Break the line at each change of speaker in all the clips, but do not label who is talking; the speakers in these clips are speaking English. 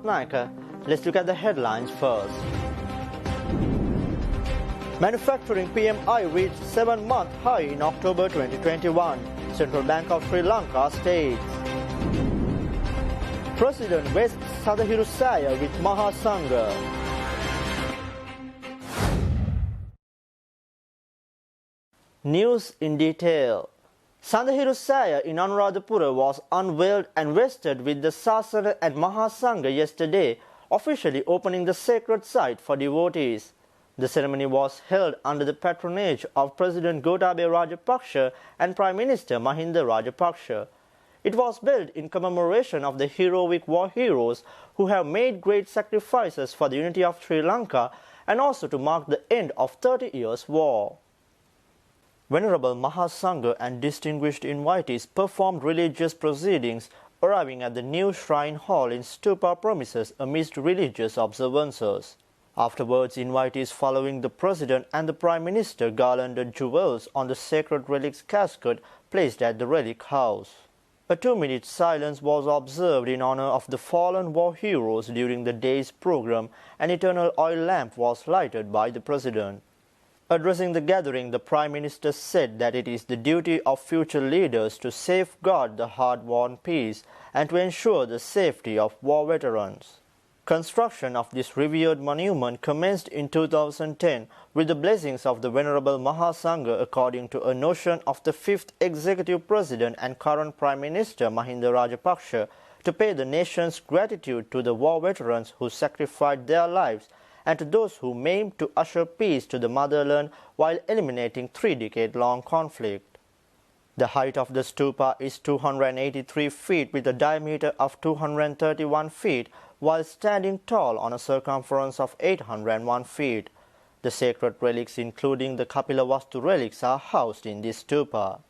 Lanka. Let's look at the headlines first. Manufacturing PMI reached 7-month high in October 2021. Central Bank of Sri Lanka states. President West Sadahirusaya with Mahasangha. News in detail. Sadahirusaya in Anuradhapura was unveiled and vested with the Sasana and Mahasangha yesterday, officially opening the sacred site for devotees. The ceremony was held under the patronage of President Gotabaya Rajapaksa and Prime Minister Mahinda Rajapaksa. It was built in commemoration of the heroic war heroes who have made great sacrifices for the unity of Sri Lanka and also to mark the end of 30 years' war. Venerable Mahasangha and distinguished invitees performed religious proceedings, arriving at the new shrine hall in stupa premises amidst religious observances. Afterwards, invitees following the President and the Prime Minister garlanded jewels on the sacred relics casket placed at the relic house. A 2-minute silence was observed in honor of the fallen war heroes during the day's program. An eternal oil lamp was lighted by the President. Addressing the gathering, the Prime Minister said that it is the duty of future leaders to safeguard the hard-won peace and to ensure the safety of war veterans. Construction of this revered monument commenced in 2010 with the blessings of the Venerable Mahasangha according to a notion of the 5th Executive President and current Prime Minister Mahinda Rajapaksa to pay the nation's gratitude to the war veterans who sacrificed their lives and to those who maimed to usher peace to the motherland while eliminating 3-decade-long conflict. The height of the stupa is 283 feet with a diameter of 231 feet while standing tall on a circumference of 801 feet. The sacred relics including the Kapilavastu relics are housed in this stupa.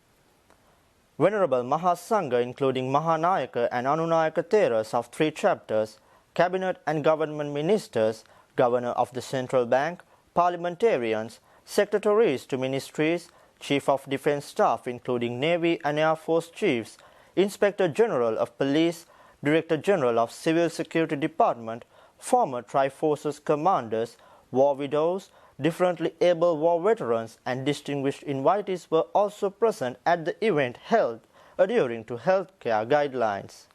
Venerable Mahasangha including Mahanayaka and Anunayaka Theras of 3 chapters, cabinet and government ministers, Governor of the Central Bank, parliamentarians, secretaries to ministries, Chief of Defence Staff including Navy and Air Force chiefs, Inspector General of Police, Director General of Civil Security Department, former Tri-Forces commanders, war widows, differently able war veterans and distinguished invitees were also present at the event held adhering to healthcare guidelines.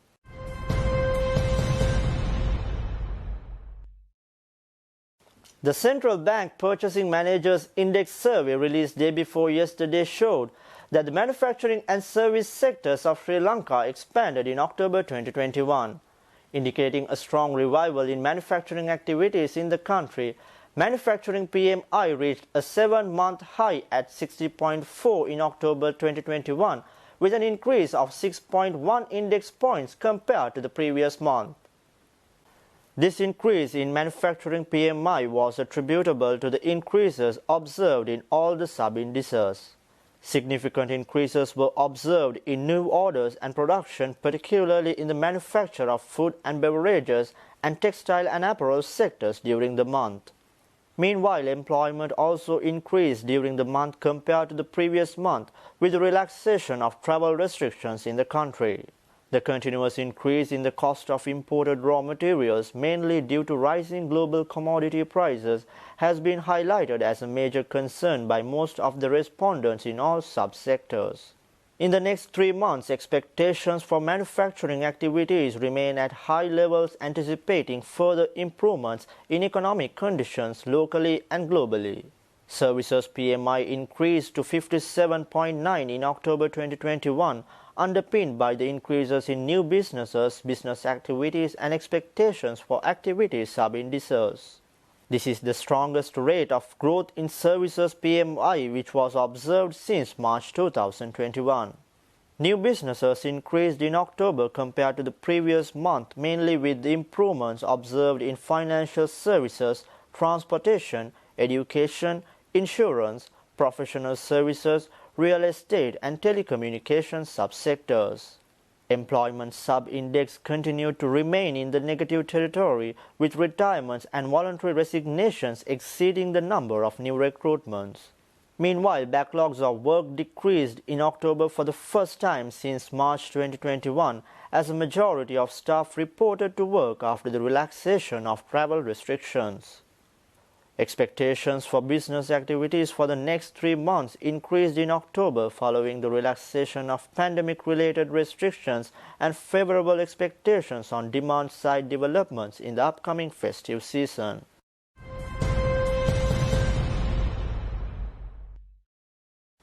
The Central Bank Purchasing Managers Index survey released day before yesterday showed that the manufacturing and service sectors of Sri Lanka expanded in October 2021, indicating a strong revival in manufacturing activities in the country. Manufacturing PMI reached a 7-month high at 60.4 in October 2021, with an increase of 6.1 index points compared to the previous month. This increase in manufacturing PMI was attributable to the increases observed in all the sub-indices. Significant increases were observed in new orders and production, particularly in the manufacture of food and beverages and textile and apparel sectors during the month. Meanwhile, employment also increased during the month compared to the previous month, with the relaxation of travel restrictions in the country. The continuous increase in the cost of imported raw materials, mainly due to rising global commodity prices, has been highlighted as a major concern by most of the respondents in all subsectors. In the next 3 months, expectations for manufacturing activities remain at high levels, anticipating further improvements in economic conditions locally and globally. Services PMI increased to 57.9 in October 2021, underpinned by the increases in new businesses, business activities and expectations for activity sub-indices. This is the strongest rate of growth in services PMI which was observed since March 2021. New businesses increased in October compared to the previous month, mainly with the improvements observed in financial services, transportation, education, insurance, professional services, real estate and telecommunications subsectors. Employment sub-index continued to remain in the negative territory, with retirements and voluntary resignations exceeding the number of new recruitments. Meanwhile, backlogs of work decreased in October for the first time since March 2021 as a majority of staff reported to work after the relaxation of travel restrictions. Expectations for business activities for the next 3 months increased in October following the relaxation of pandemic-related restrictions and favorable expectations on demand-side developments in the upcoming festive season.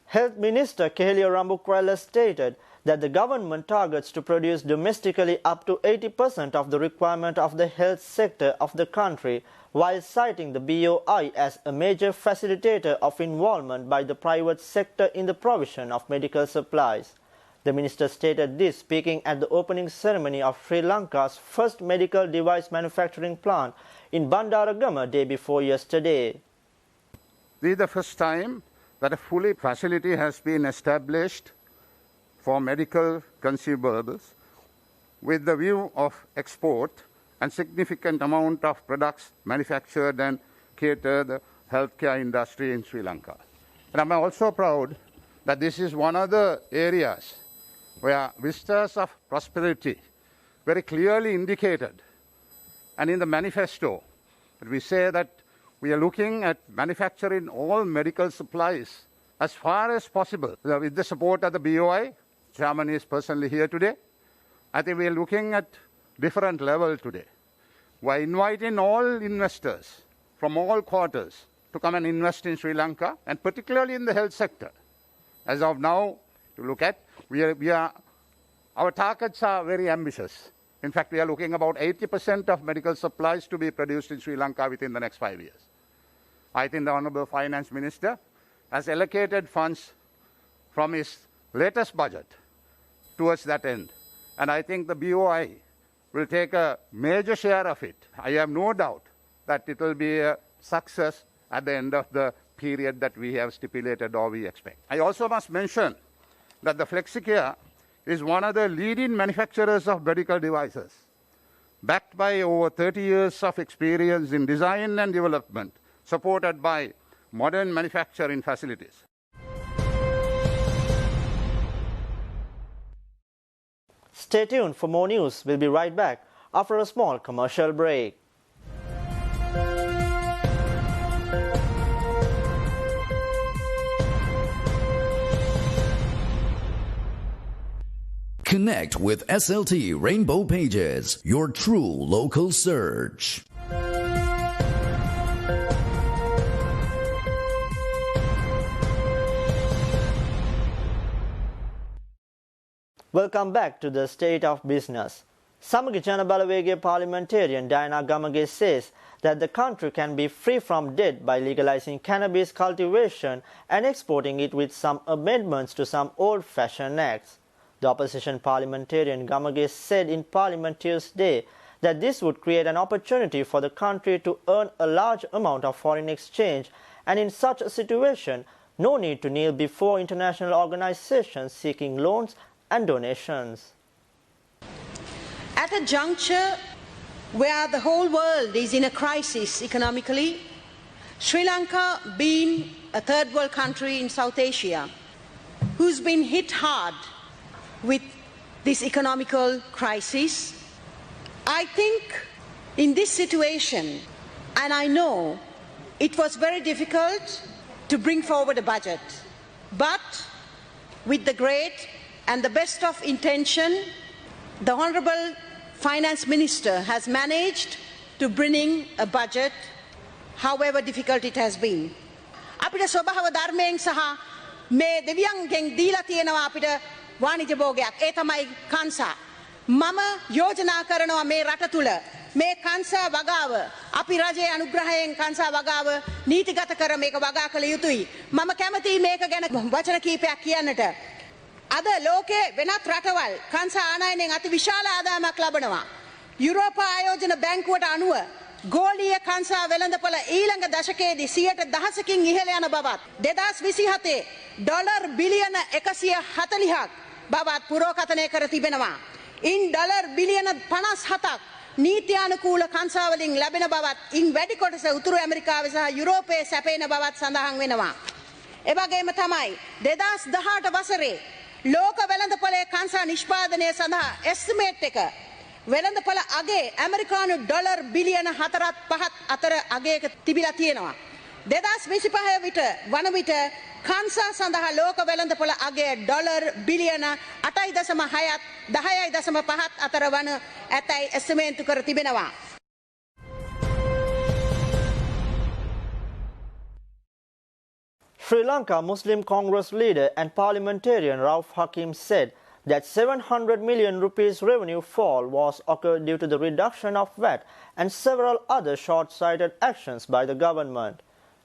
Health Minister Kehelia Rambukwala stated that the government targets to produce domestically up to 80% of the requirement of the health sector of the country, while citing the BOI as a major facilitator of involvement by the private sector in the provision of medical supplies. The minister stated this speaking at the opening ceremony of Sri Lanka's first medical device manufacturing plant in Bandaragama day before yesterday.
This is the first time that a fully facility has been established for medical consumables with the view of export and significant amount of products manufactured and cater the healthcare industry in Sri Lanka. And I'm also proud that this is one of the areas where vistas of prosperity very clearly indicated. And in the manifesto, we say that we are looking at manufacturing all medical supplies as far as possible with the support of the BOI. Chairman is personally here today. I think we are looking at different levels today. We are inviting all investors from all quarters to come and invest in Sri Lanka, and particularly in the health sector. As of now, to look at, our targets are very ambitious. In fact, we are looking about 80% of medical supplies to be produced in Sri Lanka within the next 5 years. I think the Honourable Finance Minister has allocated funds from his latest budget towards that end. And I think the BOI will take a major share of it. I have no doubt that it will be a success at the end of the period that we have stipulated or we expect. I also must mention that the Flexicare is one of the leading manufacturers of medical devices, backed by over 30 years of experience in design and development, supported by modern manufacturing facilities.
Stay tuned for more news. We'll be right back after a small commercial break.
Connect with SLT Rainbow Pages, your true local search.
Welcome back to the State of Business. Samagi Jana Balawege parliamentarian Diana Gamage says that the country can be free from debt by legalizing cannabis cultivation and exporting it with some amendments to some old-fashioned acts. The opposition parliamentarian Gamage said in Parliament Tuesday that this would create an opportunity for the country to earn a large amount of foreign exchange, and in such a situation, no need to kneel before international organizations seeking loans and donations.
At a juncture where the whole world is in a crisis economically, Sri Lanka being a third world country in South Asia who's been hit hard with this economical crisis, I think in this situation, and I know it was very difficult to bring forward a budget, but with the great and the best of intention, the Honourable Finance Minister has managed to bring in a budget, however difficult it has been. අපිට ස්වභාව ධර්මයෙන් සහ මේ දෙවියන්ගෙන් දීලා තියෙනවා අපිට වාණිජ භෝගයක්. ඒ තමයි කංසා. මම යෝජනා කරනවා මේ රට තුල මේ කංසා වගාව අපි රජයේ අනුග්‍රහයෙන් කංසා වගාව නීතිගත කර මේක වගා කළ යුතුයි. මම කැමතියි මේක ගැන වචන කීපයක් කියන්නට. අද ලෝකයේ වෙනත් රටවල් කංසා ආනයනයෙන් අති විශාල ආදායමක් ලබනවා. යුරෝපා ආයෝජන බැංකුවට අනුව ගෝලීය කංසා වෙළඳපොළ ඊළඟ දශකයේදී 10%කින් ඉහළ යන බවත් 2027 ඩොලර් බිලියන 140ක් බවත් පුරෝකථනය කර තිබෙනවා. ඉන් ඩොලර් බිලියන 57ක් නීත්‍යානුකූල කංසා වලින් ලැබෙන බවත් ඉන් වැඩි කොටස උතුරු ඇමරිකාවේ සහ යුරෝපයේ සැපෙන බවත් සඳහන් වෙනවා. ඒ වගේම තමයි 2018 වසරේ ලෝක වෙළඳපොලේ කංසා නිෂ්පාදනය සඳහා එස්ටිමේට් එක වෙළඳපොළ අගේ ඇමරිකානු ඩොලර් බිලියන 4.5 අතර අගයක තිබිලා තියෙනවා. 2025 විට වන විට කංසා සඳහා ලෝක වෙළඳපොළ අගය ඩොලර් බිලියන 8.6ත් 10.5ත් අතර වන ඇතැයි එස්ටිමේට් කර තිබෙනවා.
Sri Lanka Muslim Congress leader and parliamentarian Rauf Hakim said that 700 million rupees revenue fall was occurred due to the reduction of VAT and several other short-sighted actions by the government.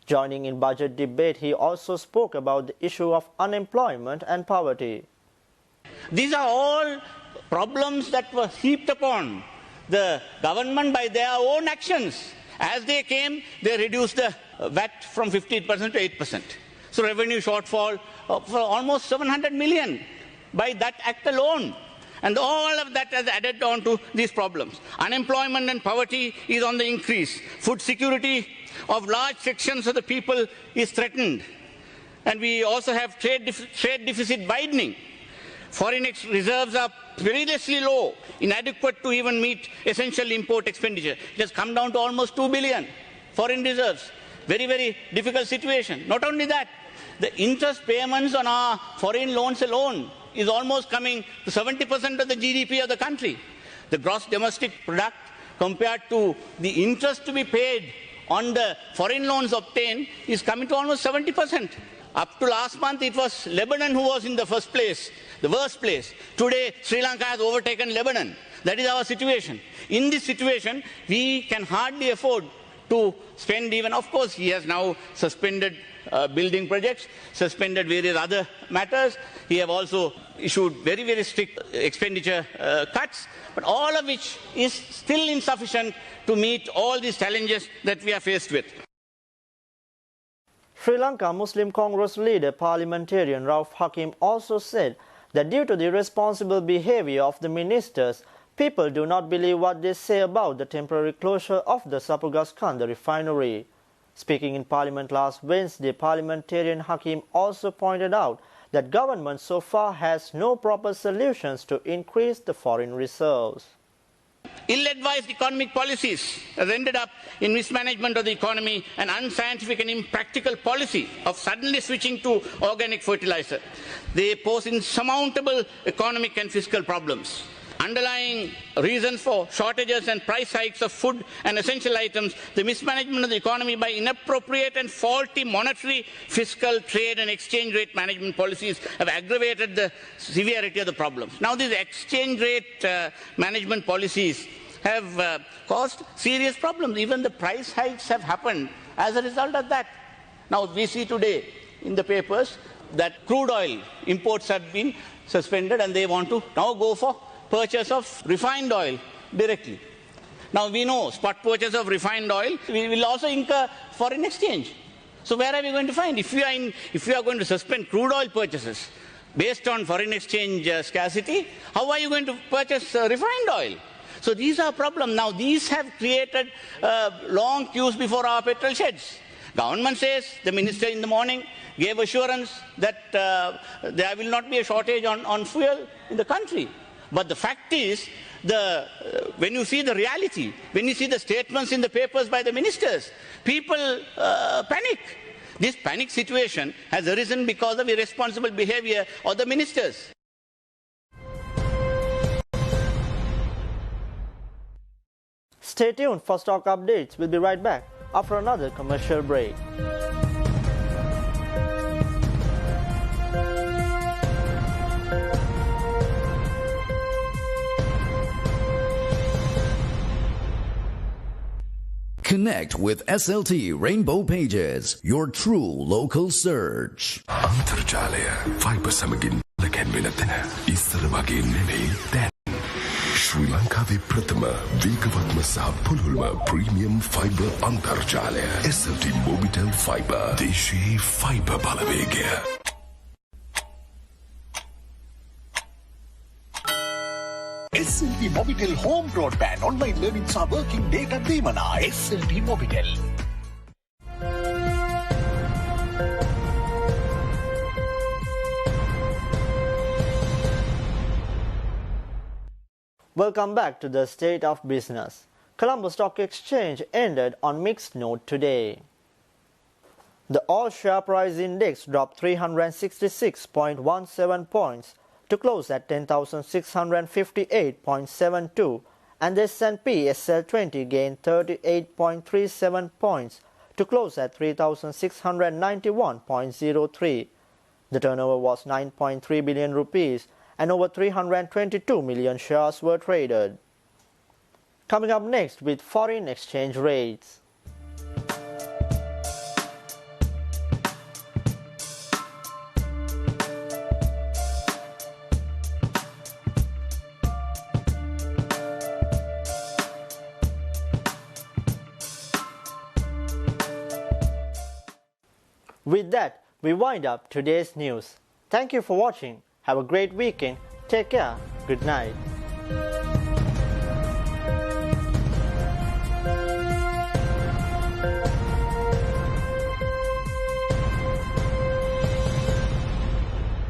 Joining in budget debate, he also spoke about the issue of unemployment and poverty.
These are all problems that were heaped upon the government by their own actions. As they came, they reduced the VAT from 15% to 8%. So revenue shortfall for almost 700 million by that act alone. And all of that has added on to these problems. Unemployment and poverty is on the increase. Food security of large sections of the people is threatened. And we also have trade deficit widening. Foreign reserves are perilously low, inadequate to even meet essential import expenditure. It has come down to almost 2 billion foreign reserves. Very, very difficult situation. Not only that, the interest payments on our foreign loans alone is almost coming to 70% of the GDP of the country. The gross domestic product compared to the interest to be paid on the foreign loans obtained is coming to almost 70%. Up to last month, it was Lebanon who was in the first place, the worst place. Today, Sri Lanka has overtaken Lebanon. That is our situation. In this situation, we can hardly afford to spend even, of course, he has now suspended building projects, suspended various other matters. He have also issued very, very strict expenditure cuts, but all of which is still insufficient to meet all these challenges that we are faced with.
Sri Lanka Muslim Congress leader parliamentarian Rauf Hakim also said that due to the irresponsible behavior of the ministers, people do not believe what they say about the temporary closure of the Sapugaskanda refinery. Speaking in Parliament last Wednesday, parliamentarian Hakim also pointed out that government so far has no proper solutions to increase the foreign reserves.
Ill-advised economic policies has ended up in mismanagement of the economy and unscientific and impractical policy of suddenly switching to organic fertilizer. They pose insurmountable economic and fiscal problems. Underlying reasons for shortages and price hikes of food and essential items, the mismanagement of the economy by inappropriate and faulty monetary, fiscal, trade and exchange rate management policies have aggravated the severity of the problems. Now these exchange rate management policies have caused serious problems. Even the price hikes have happened as a result of that. Now we see today in the papers that crude oil imports have been suspended and they want to now go for purchase of refined oil directly. Now we know spot purchase of refined oil, we will also incur foreign exchange. So where are we going to find? If you are going to suspend crude oil purchases based on foreign exchange scarcity, how are you going to purchase refined oil? So these are problems. Now these have created long queues before our petrol sheds. Government says, the minister in the morning gave assurance that there will not be a shortage on fuel in the country. But the fact is, when you see the reality, when you see the statements in the papers by the ministers, people panic. This panic situation has arisen because of irresponsible behavior of the ministers.
Stay tuned for stock updates. We'll be right back after another commercial break.
Connect with SLT Rainbow Pages, your true local search.
අන්තර්ජාලය fibre සමගින් ලැබෙන තැන ඉස්සර වගේ නෙවෙයි දැන්. ශ්‍රී ලංකාවේ ප්‍රථම වේගවත්ම සහ පුළුල්ම ප්‍රීමියම් ෆයිබර් අන්තර්ජාලය SLT Mobitel Fiber. දේශීය ෆයිබර් බලවේගය.
SLT Mobitel Home Broadband Online Learning සහ Working Data දීමනා SLT Mobitel.
Welcome back to the State of Business. Colombo Stock Exchange ended on mixed note today. The all-share price index dropped 366.17 points to close at 10,658.72, and the S&P SL20 gained 38.37 points to close at 3,691.03. The turnover was 9.3 billion rupees and over 322 million shares were traded. Coming up next with foreign exchange rates. With that, we wind up today's news. Thank you for watching. Have a great weekend. Take care. Good night.